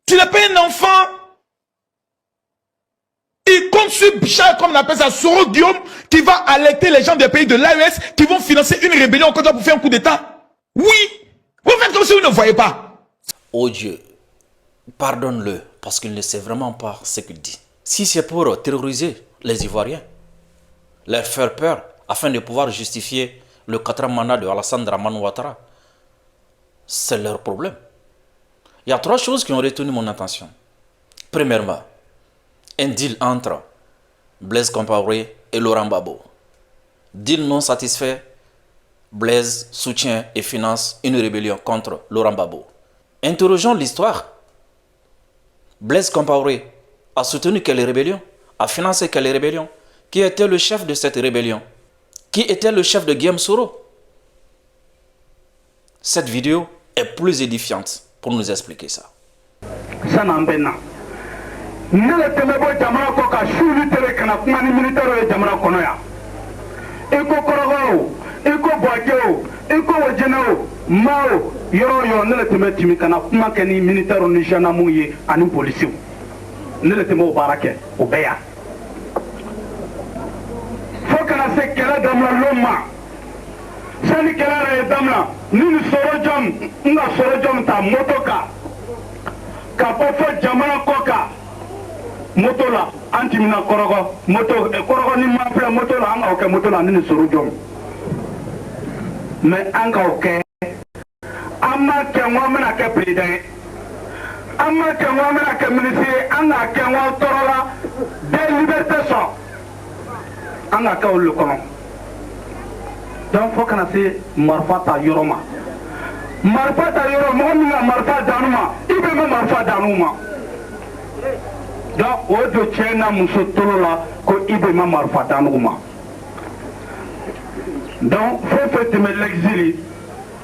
Tu n'es pas un enfant. Il compte sur Bichard, comme on appelle ça, Soro Guillaume, qui va alerter les gens des pays de l'AES qui vont financer une rébellion au Côte d'Ivoire pour faire un coup d'État. Oui. Vous faites comme si vous ne voyez pas. Oh Dieu, pardonne-le, parce qu'il ne sait vraiment pas ce qu'il dit. Si c'est pour terroriser les Ivoiriens, leur faire peur, afin de pouvoir justifier le 4e mandat de Alassane Dramane Ouattara, c'est leur problème. Il y a 3 choses qui ont retenu mon attention. Premièrement, un deal entre Blaise Compaoré et Laurent Gbagbo. Deal non satisfait, Blaise soutient et finance une rébellion contre Laurent Gbagbo. Interrogeons l'histoire. Blaise Compaoré a soutenu quelle rébellion? A financé quelle rébellion? Qui était le chef de cette rébellion? Qui était le chef de Guillaume Soro? Cette vidéo est plus édifiante pour nous expliquer ça. Mao yoro yo ne le teme timi kana kuma ke ni militaire ni gendarme ye ani police ne le teme o barake o beya fo kana se kala damla loma sani kala re damla ni soro jom ta motoka ka po fo jamana koka motola antimina korogo moto e korogo ni ma pla motola anga o ke motola ni soro jom mais anga o ke amma kenwa mena ke président amma kenwa mena ke ministre anga kenwa torola de liberté so anga ka le kono donc faut kana se marfata yoroma mo mi marfa danuma ibe ma marfa danuma donc o do chena muso torola ko ibe ma marfa danuma donc faut faire de l'exil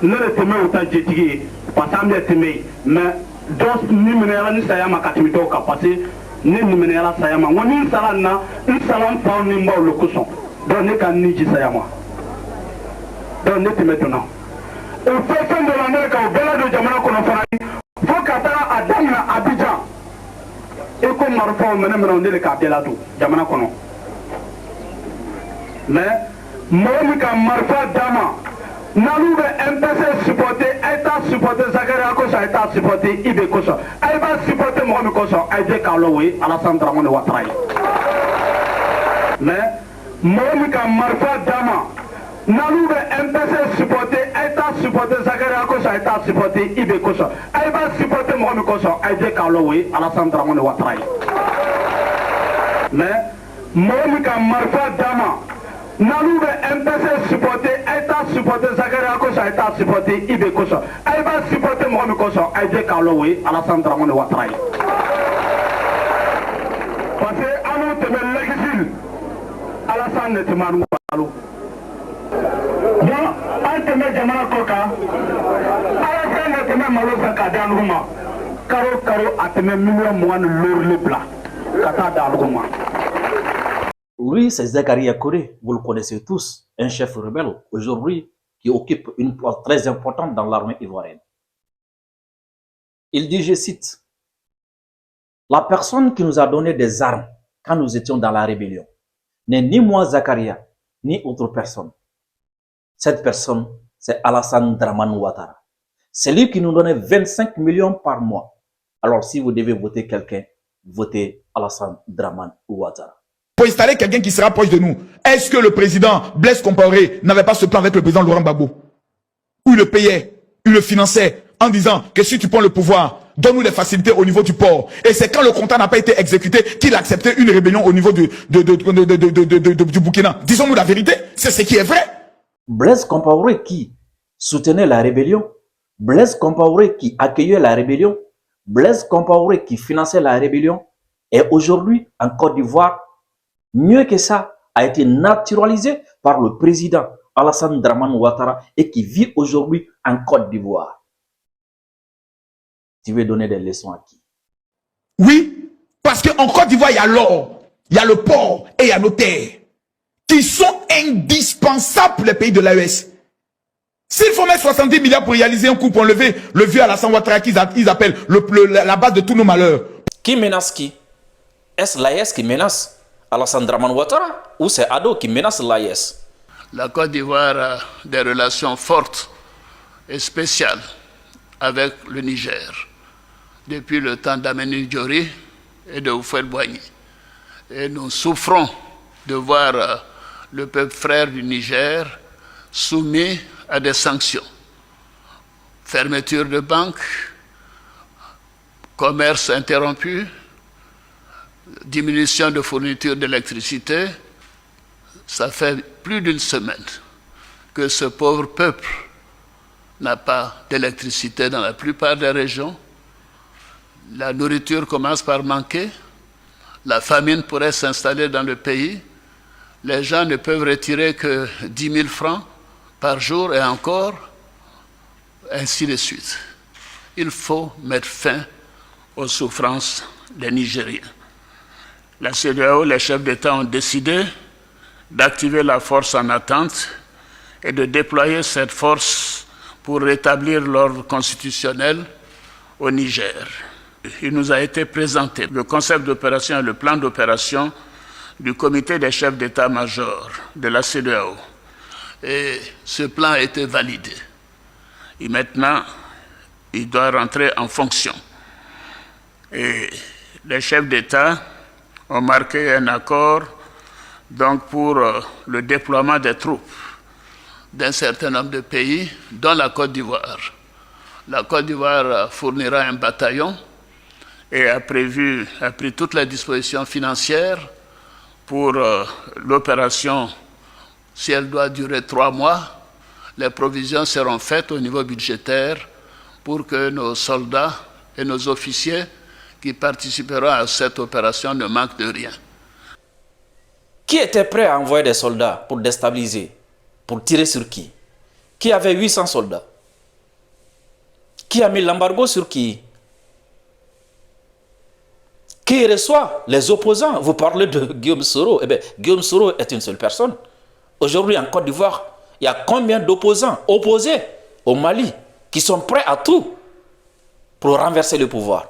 ne le teme autant jetigi parce que teme mais dos ni menera ni sayama katimito ka passer ni menera sayama woni salana ni salam pa ni mbaw le kuson donc ne kan ni ji sayama donc ne teme tona e fait de l'année ka bela do jamana kono fara fo kata adamna Abidjan e ko marfa mena on le ka bela do jamana kono mais momi ka marfa dama Nalou MPC supporter, État supporter, Zakaria Kosa, État supporter, Ibe Kosa. Elle va supporter Mohamed Kosa, Aïdé Kaloui, Alassane Dramane Ouattara. Mais, Mohamed Marfa Dama, Nalou MPC supporter, État supporter, Zakaria Kosa, État supporter, Ibe Kosa. Elle va supporter Mohamed Kosa, Aïdé Kaloui, Alassane Dramane Ouattara. Mais, Mohamed Marfa Dama, Nalou MPC supporter, État supporter, Zakaria Kosa, État supporter, Ibe Kosa. Elle va supporter Mohamed Kosa, Aïdé Kaloui, Alassane Dramane Ouattara. Parce que Alou te met l'exil, Alassane ne te manu Alou. Donc, on te met Jamana Koka, Alassane ne te met Malo Saka Danrouma, Karo, a te met million moine l'orle plat, Kata Danrouma. Lui, c'est Zakaria Koré, vous le connaissez tous, un chef rebelle aujourd'hui qui occupe une place très importante dans l'armée ivoirienne. Il dit, je cite, « La personne qui nous a donné des armes quand nous étions dans la rébellion n'est ni moi Zakaria, ni autre personne. Cette personne, c'est Alassane Dramane Ouattara. C'est lui qui nous donnait 25 millions par mois. Alors si vous devez voter quelqu'un, votez Alassane Dramane Ouattara. » Pour installer quelqu'un qui sera proche de nous. Est-ce que le président Blaise Compaoré n'avait pas ce plan avec le président Laurent Gbagbo? Où il le payait, il le finançait en disant que si tu prends le pouvoir, donne-nous des facilités au niveau du port. Et c'est quand le contrat n'a pas été exécuté qu'il acceptait une rébellion au niveau du Burkina. Disons-nous la vérité, c'est ce qui est vrai. Blaise Compaoré qui soutenait la rébellion, Blaise Compaoré qui accueillait la rébellion, Blaise Compaoré qui finançait la rébellion, est aujourd'hui en Côte d'Ivoire. Mieux que ça, a été naturalisé par le président Alassane Dramane Ouattara et qui vit aujourd'hui en Côte d'Ivoire. Tu veux donner des leçons à qui? Oui, parce qu'en Côte d'Ivoire, il y a l'or, il y a le port et il y a nos terres qui sont indispensables pour les pays de l'AES. S'il faut mettre 70 milliards pour réaliser un coup, pour enlever le vieux Alassane Ouattara qu'ils appellent la base de tous nos malheurs. Qui menace qui? Est-ce l'AES qui menace Alassane Dramane Ouattara ou c'est Ado qui menace l'AES? La Côte d'Ivoire a des relations fortes et spéciales avec le Niger depuis le temps d'Aménie Diori et de Houphouët-Boigny. Et nous souffrons de voir le peuple frère du Niger soumis à des sanctions. Fermeture de banques, commerce interrompu, diminution de fourniture d'électricité. Ça fait plus d'une semaine que ce pauvre peuple n'a pas d'électricité dans la plupart des régions. La nourriture commence par manquer. La famine pourrait s'installer dans le pays. Les gens ne peuvent retirer que 10 000 francs par jour et encore, ainsi de suite. Il faut mettre fin aux souffrances des Nigériens. La CEDEAO, les chefs d'État ont décidé d'activer la force en attente et de déployer cette force pour rétablir l'ordre constitutionnel au Niger. Il nous a été présenté le concept d'opération et le plan d'opération du comité des chefs d'état-major de la CEDEAO. Et ce plan a été validé. Et maintenant, il doit rentrer en fonction. Et les chefs d'État ont marqué un accord donc, pour le déploiement des troupes d'un certain nombre de pays, dont la Côte d'Ivoire. La Côte d'Ivoire fournira un bataillon et a pris toutes les dispositions financières pour l'opération. Si elle doit durer 3 mois, les provisions seront faites au niveau budgétaire pour que nos soldats et nos officiers qui participeront à cette opération ne manquent de rien. Qui était prêt à envoyer des soldats pour déstabiliser, pour tirer sur qui? Qui avait 800 soldats? Qui a mis l'embargo sur qui? Qui reçoit les opposants? Vous parlez de Guillaume Soro. Eh bien, Guillaume Soro est une seule personne. Aujourd'hui, en Côte d'Ivoire, il y a combien d'opposants opposés au Mali qui sont prêts à tout pour renverser le pouvoir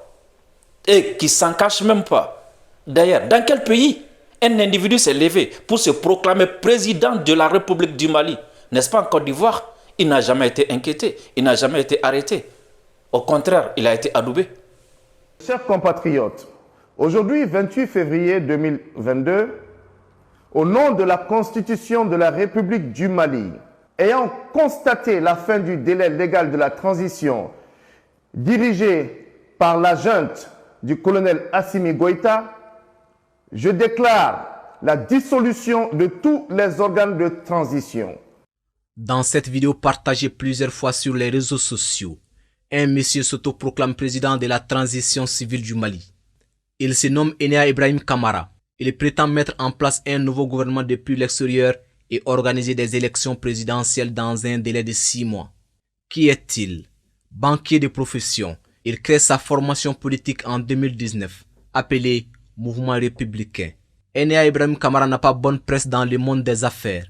et qui ne s'en cachent même pas? D'ailleurs, dans quel pays un individu s'est levé pour se proclamer président de la République du Mali? N'est-ce pas en Côte d'Ivoire? Il n'a jamais été inquiété, il n'a jamais été arrêté. Au contraire, il a été adoubé. Chers compatriotes, aujourd'hui, 28 février 2022, au nom de la Constitution de la République du Mali, ayant constaté la fin du délai légal de la transition dirigée par la junte du colonel Assimi Goïta, je déclare la dissolution de tous les organes de transition. Dans cette vidéo partagée plusieurs fois sur les réseaux sociaux, un monsieur s'autoproclame président de la transition civile du Mali. Il se nomme Enea Ibrahim Kamara. Il prétend mettre en place un nouveau gouvernement depuis l'extérieur et organiser des élections présidentielles dans un délai de 6 mois. Qui est-il? Banquier de profession. Il crée sa formation politique en 2019, appelée Mouvement républicain. Enea Ibrahim Kamara n'a pas bonne presse dans le monde des affaires.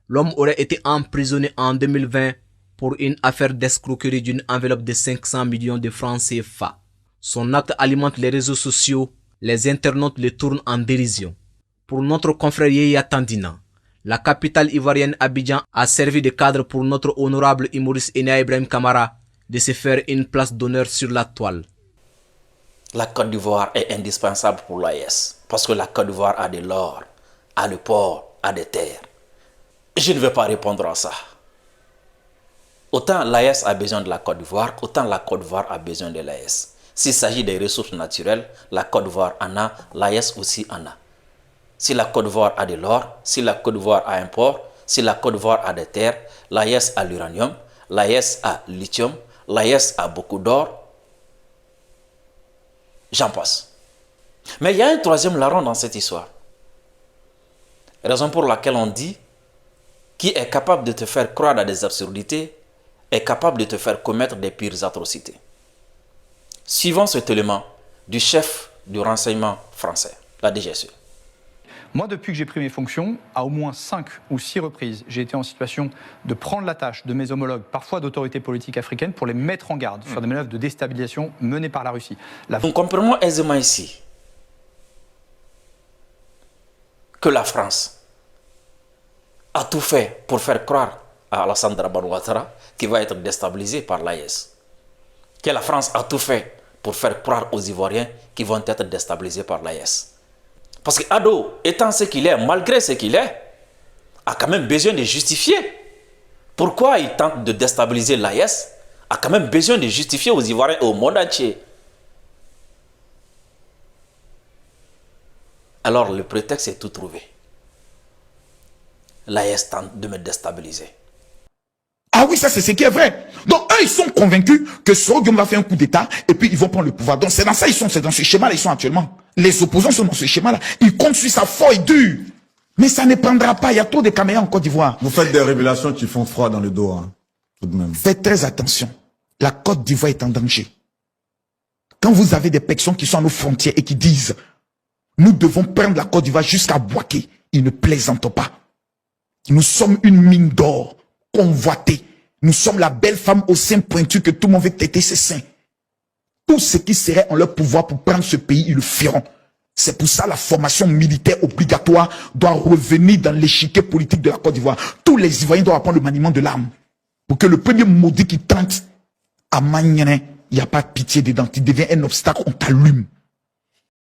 L'homme aurait été emprisonné en 2020 pour une affaire d'escroquerie d'une enveloppe de 500 millions de francs CFA. Son acte alimente les réseaux sociaux, les internautes le tournent en dérision. Pour notre confrère Yaya Tandina, la capitale ivoirienne Abidjan a servi de cadre pour notre honorable humoriste Enea Ibrahim Kamara de se faire une place d'honneur sur la toile. La Côte d'Ivoire est indispensable pour l'AES parce que la Côte d'Ivoire a de l'or, a le port, a des terres. Je ne vais pas répondre à ça. Autant l'AES a besoin de la Côte d'Ivoire, autant la Côte d'Ivoire a besoin de l'AES. S'il s'agit des ressources naturelles, la Côte d'Ivoire en a, l'AES aussi en a. Si la Côte d'Ivoire a de l'or, si la Côte d'Ivoire a un port, si la Côte d'Ivoire a des terres, l'AES a l'uranium, l'AES a le lithium, l'AES a beaucoup d'or. J'en passe. Mais il y a un troisième larron dans cette histoire. Raison pour laquelle on dit qui est capable de te faire croire à des absurdités est capable de te faire commettre des pires atrocités. Suivons cet élément du chef du renseignement français, la DGSE. Moi, depuis que j'ai pris mes fonctions, à au moins 5 ou 6 reprises, j'ai été en situation de prendre la tâche de mes homologues, parfois d'autorités politiques africaines, pour les mettre en garde sur des manœuvres de déstabilisation menées par la Russie. On comprend aisément ici que la France a tout fait pour faire croire à Alassane Dramane Ouattara qu'il va être déstabilisé par l'AES. Que la France a tout fait pour faire croire aux Ivoiriens qu'ils vont être déstabilisés par l'AES. Parce que Ado, étant ce qu'il est, malgré ce qu'il est, a quand même besoin de justifier. Pourquoi il tente de déstabiliser l'AES, a quand même besoin de justifier aux Ivoiriens et au monde entier. Alors le prétexte est tout trouvé. L'AES tente de me déstabiliser. Ah oui, ça c'est ce qui est vrai. Donc eux, ils sont convaincus que Soro Guillaume va faire un coup d'État et puis ils vont prendre le pouvoir. Donc c'est dans ça, c'est dans ce schéma-là, ils sont actuellement. Les opposants sont dans ce schéma-là. Ils comptent sur sa feuille dure. Mais ça ne prendra pas, il y a trop de caméras en Côte d'Ivoire. Vous faites des révélations qui font froid dans le dos, hein, tout de même. Faites très attention. La Côte d'Ivoire est en danger. Quand vous avez des personnes qui sont à nos frontières et qui disent « Nous devons prendre la Côte d'Ivoire jusqu'à Bouaké », ils ne plaisantent pas. Nous sommes une mine d'or convoitée. Nous sommes la belle femme au sein pointu que tout le monde veut têter ses seins. Tout ce qui serait en leur pouvoir pour prendre ce pays, ils le feront. C'est pour ça que la formation militaire obligatoire doit revenir dans l'échiquier politique de la Côte d'Ivoire. Tous les Ivoiriens doivent apprendre le maniement de l'arme. Pour que le premier maudit qui tente à Magnanin, il n'y a pas de pitié dedans. Tu deviens un obstacle, on t'allume.